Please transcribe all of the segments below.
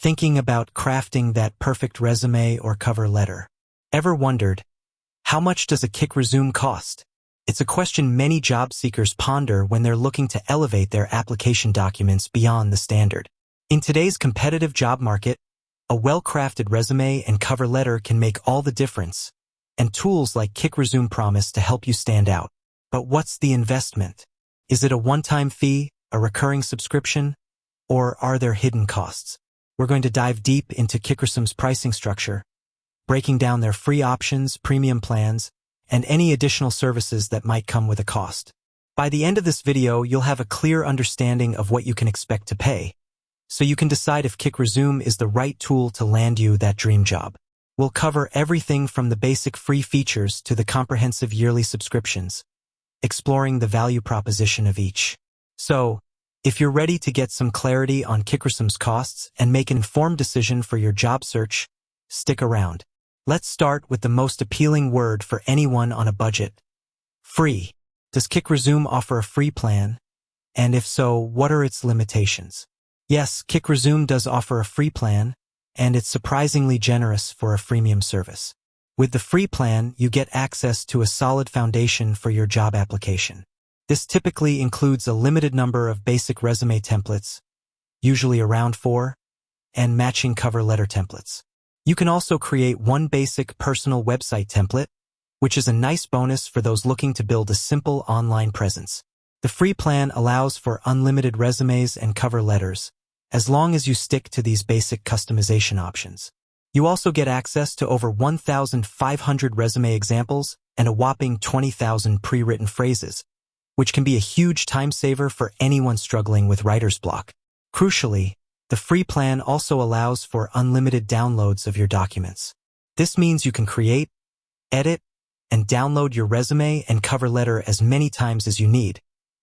thinking about crafting that perfect resume or cover letter? Ever wondered, how much does a Kickresume cost? It's a question many job seekers ponder when they're looking to elevate their application documents beyond the standard. In today's competitive job market, a well-crafted resume and cover letter can make all the difference, and tools like Kickresume promise to help you stand out. But what's the investment? Is it a one-time fee, a recurring subscription, or are there hidden costs? We're going to dive deep into Kickresume's pricing structure, breaking down their free options, premium plans, and any additional services that might come with a cost. By the end of this video, you'll have a clear understanding of what you can expect to pay, so you can decide if Kickresume is the right tool to land you that dream job. We'll cover everything from the basic free features to the comprehensive yearly subscriptions, exploring the value proposition of each. So, if you're ready to get some clarity on Kickresume's costs and make an informed decision for your job search, stick around. Let's start with the most appealing word for anyone on a budget: free. Does Kickresume offer a free plan? And if so, what are its limitations? Yes, Kickresume does offer a free plan, and it's surprisingly generous for a freemium service. With the free plan, you get access to a solid foundation for your job application. This typically includes a limited number of basic resume templates, usually around 4, and matching cover letter templates. You can also create one basic personal website template, which is a nice bonus for those looking to build a simple online presence. The free plan allows for unlimited resumes and cover letters, as long as you stick to these basic customization options. You also get access to over 1,500 resume examples and a whopping 20,000 pre-written phrases, which can be a huge time saver for anyone struggling with writer's block. Crucially, the free plan also allows for unlimited downloads of your documents. This means you can create, edit, and download your resume and cover letter as many times as you need,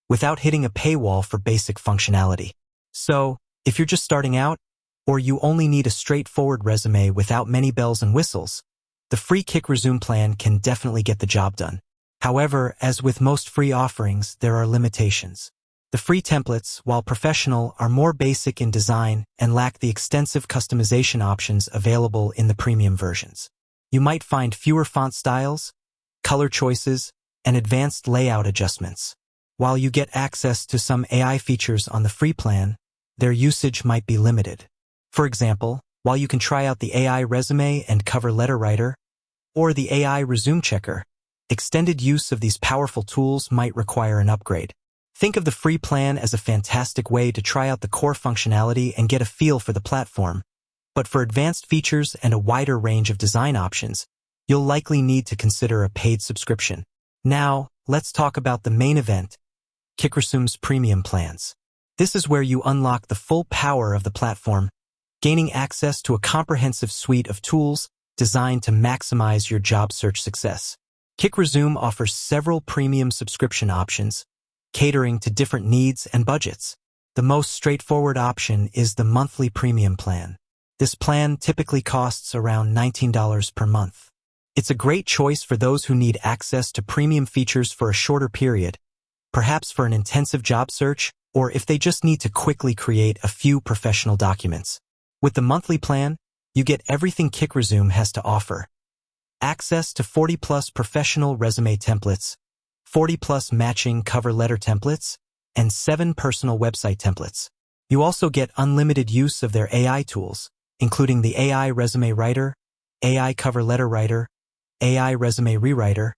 without hitting a paywall for basic functionality. So, if you're just starting out, or you only need a straightforward resume without many bells and whistles, the free Kickresume plan can definitely get the job done. However, as with most free offerings, there are limitations. The free templates, while professional, are more basic in design and lack the extensive customization options available in the premium versions. You might find fewer font styles, color choices, and advanced layout adjustments. While you get access to some AI features on the free plan, their usage might be limited. For example, while you can try out the AI resume and cover letter writer, or the AI resume checker, extended use of these powerful tools might require an upgrade. Think of the free plan as a fantastic way to try out the core functionality and get a feel for the platform. But for advanced features and a wider range of design options, you'll likely need to consider a paid subscription. Now, let's talk about the main event, Kickresume's premium plans. This is where you unlock the full power of the platform, gaining access to a comprehensive suite of tools designed to maximize your job search success. Kickresume offers several premium subscription options, catering to different needs and budgets. The most straightforward option is the monthly premium plan. This plan typically costs around $19 per month. It's a great choice for those who need access to premium features for a shorter period, perhaps for an intensive job search, or if they just need to quickly create a few professional documents. With the monthly plan, you get everything Kickresume has to offer. Access to 40+ professional resume templates, 40+ matching cover letter templates, and 7 personal website templates. You also get unlimited use of their AI tools, including the AI resume writer, AI cover letter writer, AI resume rewriter,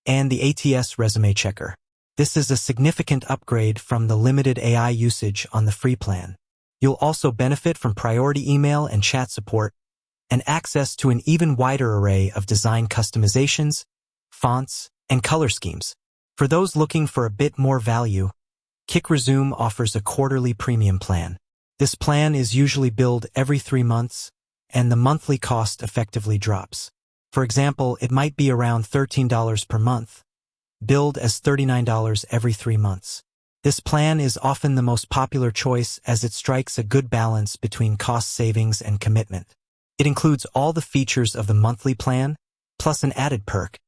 and the ATS resume checker. This is a significant upgrade from the limited AI usage on the free plan. You'll also benefit from priority email and chat support, and access to an even wider array of design customizations, fonts, and color schemes. For those looking for a bit more value, Kickresume offers a quarterly premium plan. This plan is usually billed every 3 months, and the monthly cost effectively drops. For example, it might be around $13 per month, billed as $39 every 3 months. This plan is often the most popular choice as it strikes a good balance between cost savings and commitment. It includes all the features of the monthly plan, plus an added perk.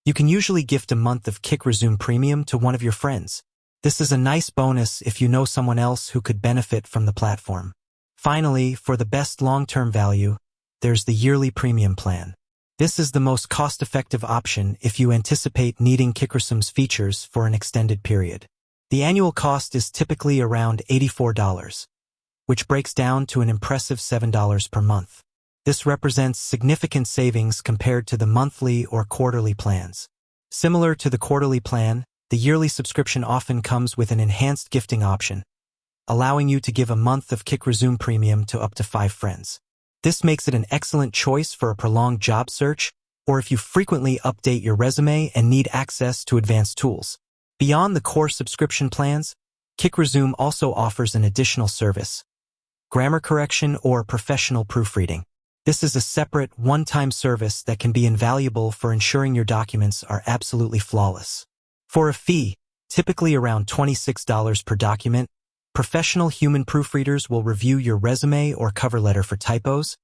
You can usually gift a month of Kickresume Premium to one of your friends. This is a nice bonus if you know someone else who could benefit from the platform. Finally, for the best long-term value, there's the yearly premium plan. This is the most cost-effective option if you anticipate needing Kickresume's features for an extended period. The annual cost is typically around $84, which breaks down to an impressive $7 per month. This represents significant savings compared to the monthly or quarterly plans. Similar to the quarterly plan, the yearly subscription often comes with an enhanced gifting option, allowing you to give a month of Kickresume Premium to up to 5 friends. This makes it an excellent choice for a prolonged job search or if you frequently update your resume and need access to advanced tools. Beyond the core subscription plans, Kickresume also offers an additional service: grammar correction or professional proofreading. This is a separate, one-time service that can be invaluable for ensuring your documents are absolutely flawless. For a fee, typically around $26 per document, professional human proofreaders will review your resume or cover letter for typos,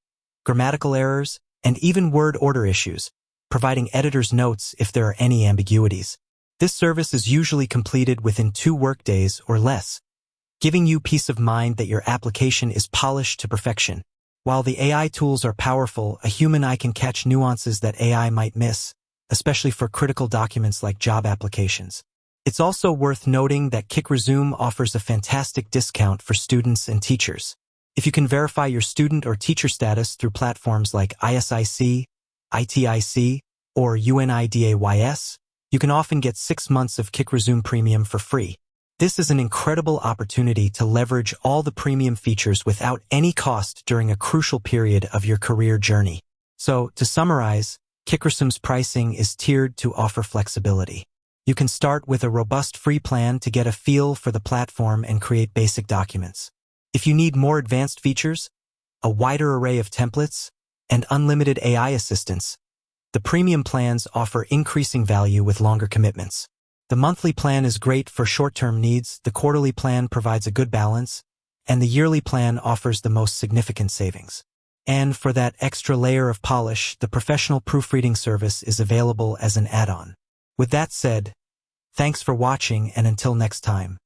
grammatical errors, and even word order issues, providing editors notes if there are any ambiguities. This service is usually completed within 2 workdays or less, giving you peace of mind that your application is polished to perfection. While the AI tools are powerful, a human eye can catch nuances that AI might miss, especially for critical documents like job applications. It's also worth noting that Kickresume offers a fantastic discount for students and teachers. If you can verify your student or teacher status through platforms like ISIC, ITIC, or UNIDAYS, you can often get 6 months of Kickresume Premium for free. This is an incredible opportunity to leverage all the premium features without any cost during a crucial period of your career journey. So, to summarize, Kickresume's pricing is tiered to offer flexibility. You can start with a robust free plan to get a feel for the platform and create basic documents. If you need more advanced features, a wider array of templates, and unlimited AI assistance, the premium plans offer increasing value with longer commitments. The monthly plan is great for short-term needs, the quarterly plan provides a good balance, and the yearly plan offers the most significant savings. And for that extra layer of polish, the professional proofreading service is available as an add-on. With that said, thanks for watching, and until next time.